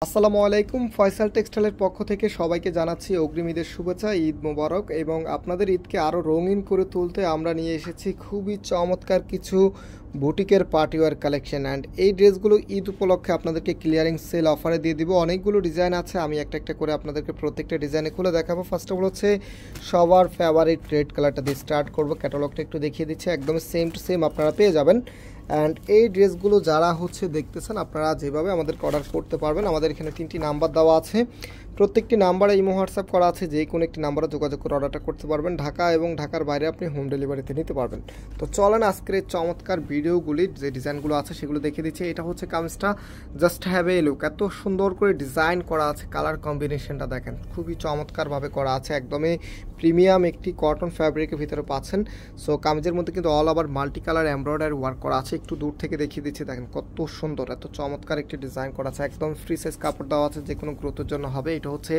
আসসালামু আলাইকুম। ফয়সাল টেক্সটাইলের পক্ষ থেকে সবাইকে জানাচ্ছি অগ্রিম ঈদের শুভেচ্ছা, ঈদ মোবারক। এবং আপনাদের ঈদকে আরও রঙিন করে তুলতে আমরা নিয়ে এসেছি খুবই চমৎকার কিছু বুটিকের পার্টিওয়ার কালেকশন। অ্যান্ড এই ড্রেসগুলো ঈদ উপলক্ষে আপনাদেরকে ক্লিয়ারিং সেল অফারে দিয়ে দিব। অনেকগুলো ডিজাইন আছে, আমি একটা একটা করে আপনাদেরকে প্রত্যেকটা ডিজাইনে খুলে দেখাবো। ফার্স্ট অফ অল হচ্ছে সবার ফেভারিট রেড কালারটা দিয়ে স্টার্ট করবো। ক্যাটালগটা একটু দেখিয়ে দিচ্ছি, একদম সেম টু সেম আপনারা পেয়ে যাবেন। অ্যান্ড এই ড্রেসগুলো যারা দেখতেছেন, আপনারা যেভাবে আমাদেরকে অর্ডার করতে পারবেন। আমাদের এখানে 3টি নাম্বার দেওয়া আছে, প্রত্যেকটি নাম্বারে ইমো হোয়াটসঅ্যাপ করা আছে, যে কোনো একটি নাম্বারে যোগাযোগ করে অর্ডারটা করতে পারবেন। ঢাকা এবং ঢাকার বাইরে আপনি হোম ডেলিভারিতে নিতে পারবেন। তো চলেন আজকের এই চমৎকার ভিডিওগুলির যে ডিজাইনগুলো আছে সেগুলো দেখিয়ে দিচ্ছি। এটা হচ্ছে কামিজটা, জাস্ট হ্যাভ এ লুক। এত সুন্দর করে ডিজাইন করা আছে, কালার কম্বিনেশনটা দেখেন খুবই চমৎকারভাবে করা আছে। একদমই প্রিমিয়াম একটি কটন ফ্যাব্রিকের ভিতরে পাচ্ছেন। সো কামিজের মধ্যে কিন্তু all over multi colour embroidery work করা আছে। একটু দূর থেকে দেখিয়ে দিচ্ছি, দেখেন কত সুন্দর, এত চমৎকার একটি ডিজাইন করা আছে। একদম ফ্রি সাইজ কাপড় দেওয়া আছে, যে কোনো গ্রোথের জন্য হবে। এটা হচ্ছে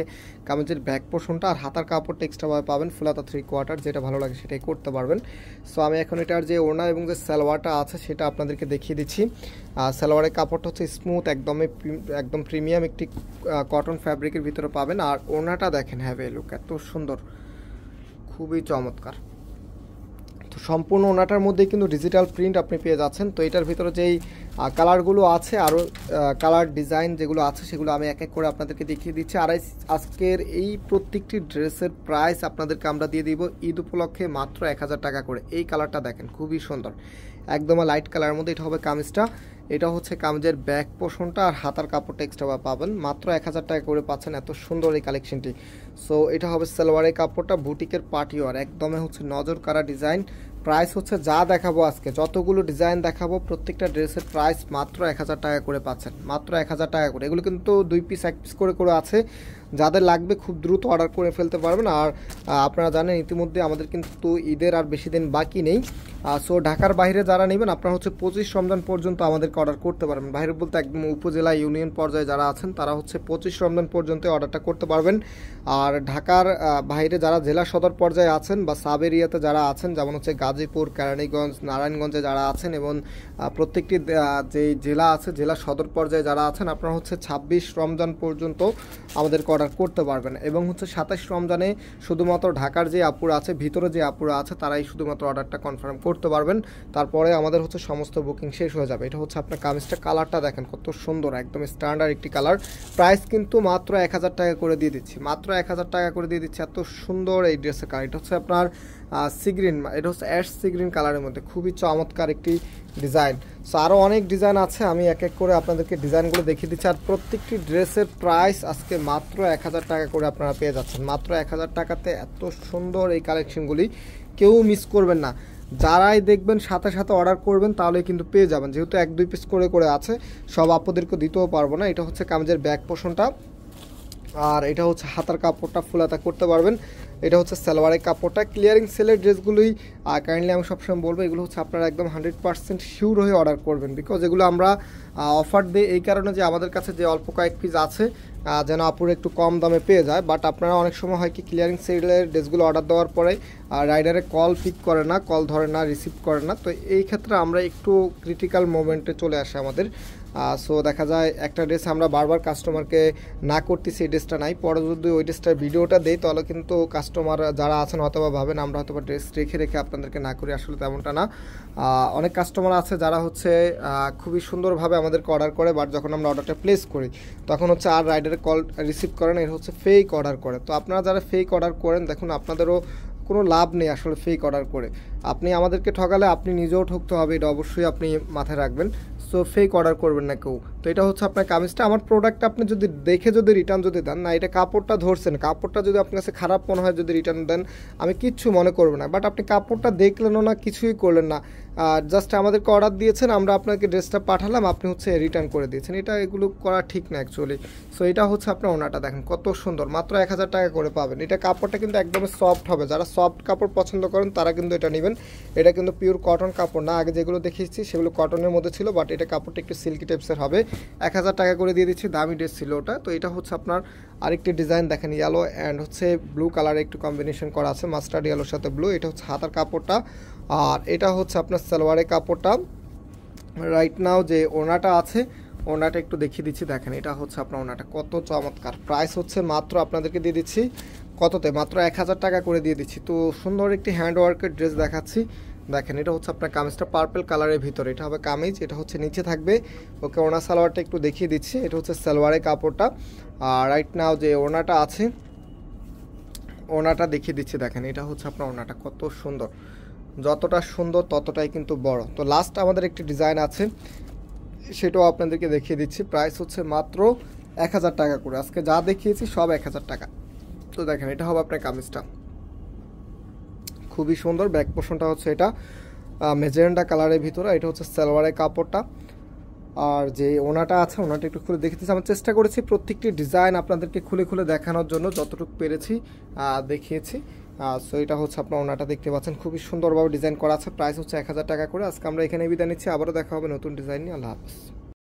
কামিজের ব্যাক পোর্শনটা, আর হাতার কাপড়টা এক্সট্রাভাবে পাবেন ফুলাতা 3/4, যেটা ভালো লাগে সেটাই করতে পারবেন। সো আমি এখন এটার যে ওড়না এবং যে সালোয়ারটা আছে সেটা আপনাদেরকে দেখিয়ে দিচ্ছি। সালোয়ারের কাপড়টা হচ্ছে স্মুথ, একদম প্রিমিয়াম একটি কটন ফ্যাব্রিকের ভিতরে পাবেন। আর ওড়নাটা দেখেন হ্যাভ এ লুক, এত সুন্দর, খুবই চমৎকার। তো সম্পূর্ণ ওনাটার মধ্যে কিন্তু ডিজিটাল প্রিন্ট আপনি পেয়ে যাচ্ছেন। তো এটার ভিতরে যেই কালারগুলো আছে, আরও কালার ডিজাইন যেগুলো আছে সেগুলো আমি এক এক করে আপনাদেরকে দেখিয়ে দিচ্ছি। আর আজকের এই প্রত্যেকটি ড্রেসের প্রাইস আপনাদেরকে আমরা দিয়ে দিব ঈদ উপলক্ষে মাত্র 1000 টাকা করে। এই কালারটা দেখেন খুবই সুন্দর, একদম লাইট কালারের মধ্যে। এটা হবে কামিজটা, এটা হচ্ছে কামিজের ব্যাক পোর্শনটা, আর হাতার কাপড়টা এক্সট্রা পাবেন। মাত্র 1000 টাকা করে পাচ্ছেন এত সুন্দর এই কালেকশনটি। সো এটা হবে সালোয়ারের কাপড়টা, বুটিকের পার্টিওয়ার, একদমই হচ্ছে নজর কারা ডিজাইন। প্রাইস হচ্ছে যা দেখাবো আজকে, যতগুলো ডিজাইন দেখাবো প্রত্যেকটা ড্রেসের প্রাইস মাত্র 1000 টাকা করে পাচ্ছেন, মাত্র 1000 টাকা করে। এগুলো কিন্তু 2 পিস 1 পিস করে আছে। যাদের লাগবে খুব দ্রুত অর্ডার করে ফেলতে পারবেন। আর আপনারা জানেন ইতিমধ্যে আমাদের কিন্তু ঈদের আর বেশি দিন বাকি নেই। সো ঢাকার বাইরে যারা নেবেন, আপনারা হচ্ছে 25 রমজান পর্যন্ত আমাদেরকে অর্ডার করতে পারবেন। বাইরে বলতে একদম উপজেলা ইউনিয়ন পর্যায়ে যারা আছেন তারা হচ্ছে 25 রমজান পর্যন্ত অর্ডারটা করতে পারবেন। আর ঢাকার বাইরে যারা জেলা সদর পর্যায়ে আছেন বা সাব এরিয়াতে যারা আছেন, যেমন হচ্ছে গাজীপুর, কেরানীগঞ্জ, নারায়ণগঞ্জে যারা আছেন, এবং প্রত্যেকটি যে জেলা আছে জেলা সদর পর্যায়ে যারা আছেন, আপনারা হচ্ছে 26 রমজান পর্যন্ত আমাদেরকে অর্ডার করতে পারবেন। এবং হচ্ছে 27 রমজানে শুধুমাত্র ঢাকার যে আপুরা আছে, ভিতরে যে আপুরা আছে, তারাই শুধুমাত্র অর্ডারটা কনফার্ম করতে পারবেন। তারপরে আমাদের হচ্ছে সমস্ত বুকিং শেষ হয়ে যাবে। এটা হচ্ছে আপনার কামিজটা, কালারটা দেখেন কত সুন্দর, একদম স্ট্যান্ডার্ড একটি কালার। প্রাইস কিন্তু মাত্র 1000 টাকা করে দিয়ে দিচ্ছি, মাত্র 1000 টাকা করে দিয়ে দিচ্ছি। এত সুন্দর এই ড্রেসের কালার। এটা হচ্ছে আপনার সি গ্রিন, এটা হচ্ছে অ্যাশ সি গ্রিন কালারের মধ্যে, খুবই চমৎকার একটি ডিজাইন। সো আরও অনেক ডিজাইন আছে, আমি এক এক করে আপনাদেরকে ডিজাইনগুলো দেখিয়ে দিচ্ছি। আর প্রত্যেকটি ড্রেসের প্রাইস আজকে মাত্র 1000 টাকা করে আপনারা পেয়ে যাচ্ছেন। মাত্র 1000 টাকাতে এত সুন্দর এই কালেকশনগুলি কেউ মিস করবেন না। যারাই দেখবেন সাথে সাথে অর্ডার করবেন তাহলে কিন্তু পেয়ে যাবেন। যেহেতু 1-2 পিস করে আছে, সব আপনাদেরকে দিতেও পারবো না। এটা হচ্ছে কামিজের ব্যাক পোর্শনটা, আর এটা হচ্ছে হাতার কাপড়টা ফুলাতা করতে পারবেন। এটা হচ্ছে সালোয়ারের কাপড়টা। ক্লিয়ারিং সেলের ড্রেসগুলোই কাইন্ডলি আমি সবসময় বলবো, এগুলো হচ্ছে আপনারা একদম 100% শিওর হয়ে অর্ডার করবেন। বিকজ এগুলো আমরা অফার দিই এই কারণে যে আমাদের কাছে যে অল্প কয়েক পিস আছে যেন আপুরে একটু কম দামে পেয়ে যায়। বাট আপনারা অনেক সময় হয় কি, ক্লিয়ারিং সেলের ড্রেসগুলো অর্ডার দেওয়ার পরে রাইডারে কল পিক করে না, কল ধরে না, রিসিভ করে না। তো এই ক্ষেত্রে আমরা একটু ক্রিটিক্যাল মোমেন্টে চলে আসে আমাদের। সো দেখা যায় একটা ড্রেস আমরা বারবার কাস্টমারকে না করতেছি, এই ড্রেসটা নাই, পরে যদি ওই ড্রেসটার ভিডিওটা দেই তাহলে কিন্তু কাস্টমার যারা আছেন হয়তো বা ভাবেন আমরা হয়তো বা ড্রেস রেখে আপনাদেরকে না করি। আসলে তেমনটা না। অনেক কাস্টমার আছে যারা হচ্ছে খুবই সুন্দরভাবে আমাদেরকে অর্ডার করে, বাট যখন আমরা অর্ডারটা প্লেস করি তখন হচ্ছে আর রাইডারের কল রিসিভ করে না, এটা হচ্ছে ফেক অর্ডার করে। তো আপনারা যারা ফেক অর্ডার করেন, দেখুন আপনাদেরও কোনো লাভ নেই আসলে ফেক অর্ডার করে। আপনি আমাদেরকে ঠকালে আপনি নিজেও ঠকতে হবে, এটা অবশ্যই আপনি মাথায় রাখবেন। সো ফেক অর্ডার করবেন না কেউ। তো এটা হচ্ছে আপনার কামিজটা। আমার প্রোডাক্টটা আপনি যদি দেখে রিটার্ন দেন না, এটা কাপড়টা ধরছেন, কাপড়টা যদি আপনার কাছে খারাপ মনে হয়, যদি রিটার্ন দেন আমি কিচ্ছু মনে করবো না। বাট আপনি কাপড়টা দেখলেনও না, কিছুই করলেন না, জাস্ট আমাদেরকে অর্ডার দিয়েছেন, আমরা আপনাকে ড্রেসটা পাঠালাম, আপনি হচ্ছে রিটার্ন করে দিয়েছেন, এগুলো করা ঠিক না অ্যাকচুয়ালি। সো এটা হচ্ছে আপনার ওনাটা দেখেন কত সুন্দর, মাত্র 1000 টাকা করে পাবেন। এটা কাপড়টা কিন্তু একদমই সফট হবে, যারা সফট কাপড় পছন্দ করেন তারা কিন্তু এটা নেবেন। এটা কিন্তু পিওর কটন কাপড় না, আগে যেগুলো দেখিয়েছি সেগুলো কটনের মধ্যে ছিল, বাট এটা কাপড়টা একটু সিল্কি টাইপসের হবে। 1000 টাকা করে দিয়ে দিচ্ছি, দামি ড্রেস ছিল ওটা। তো এটা হচ্ছে আপনার আরেকটি ডিজাইন দেখেন, ইয়েলো অ্যান্ড হচ্ছে ব্লু কালারে একটু কম্বিনেশন করা আছে, মাস্টার্ড ইয়েলোর সাথে ব্লু। এটা হচ্ছে হাতার কাপড়টা, আর এটা হচ্ছে আপনার সালোয়ারের কাপড়টা। রাইট নাও যে ওনাটা আছে, ওনাটা একটু দেখিয়ে দিচ্ছি, দেখেন এটা হচ্ছে আপনার ওনাটা কত চমৎকার। প্রাইস হচ্ছে মাত্র আপনাদেরকে দিয়ে দিচ্ছি কততে, মাত্র 1000 টাকা করে দিয়ে দিচ্ছি। তো সুন্দর একটি হ্যান্ড ওয়ার্কের ড্রেস দেখাচ্ছি, দেখেন এটা হচ্ছে আপনার কামিজটা পার্পল কালারের ভিতরে, এটা হবে কামিজ, এটা হচ্ছে নিচে থাকবে। ওকে, ওনা সালোয়ারটা একটু দেখিয়ে দিচ্ছি, এটা হচ্ছে সালোয়ারের কাপড়টা। আর রাইট নাও যে ওনাটা আছে, ওনাটা দেখিয়ে দিচ্ছি, দেখেন এটা হচ্ছে আপনার ওনাটা কত সুন্দর, যতটা সুন্দর ততটাই কিন্তু বড়। তো লাস্ট আমাদের একটি ডিজাইন আছে, সেটাও আপনাদেরকে দেখিয়ে দিচ্ছি। প্রাইস হচ্ছে মাত্র 1000 টাকা করে, আজকে যা দেখিয়েছি সব 1000 টাকা। তো দেখেন এটা হবে আপনার কামিজটা, খুবই সুন্দর। ব্যাক পোর্শনটা হচ্ছে এটা মেজেন্ডা কালারের ভিতরে, এটা হচ্ছে সালোয়ারের কাপড়টা। আর যে ওনাটা আছে, ওনাটা একটু খুলে দেখে দিচ্ছি। আমি চেষ্টা করেছি প্রত্যেকটি ডিজাইন আপনাদেরকে খুলে খুলে দেখানোর জন্য, যতটুকু পেরেছি দেখিয়েছি। সো এটা হচ্ছে আপনার ওনাটা, দেখতে পাচ্ছেন খুবই সুন্দরভাবে ডিজাইন করা আছে। প্রাইস হচ্ছে 1000 টাকা করে। আজকে আমরা এখানে বিদায় নিচ্ছি, আবারও দেখা হবে নতুন ডিজাইন নিয়ে। আল্লাহ হাফেজ।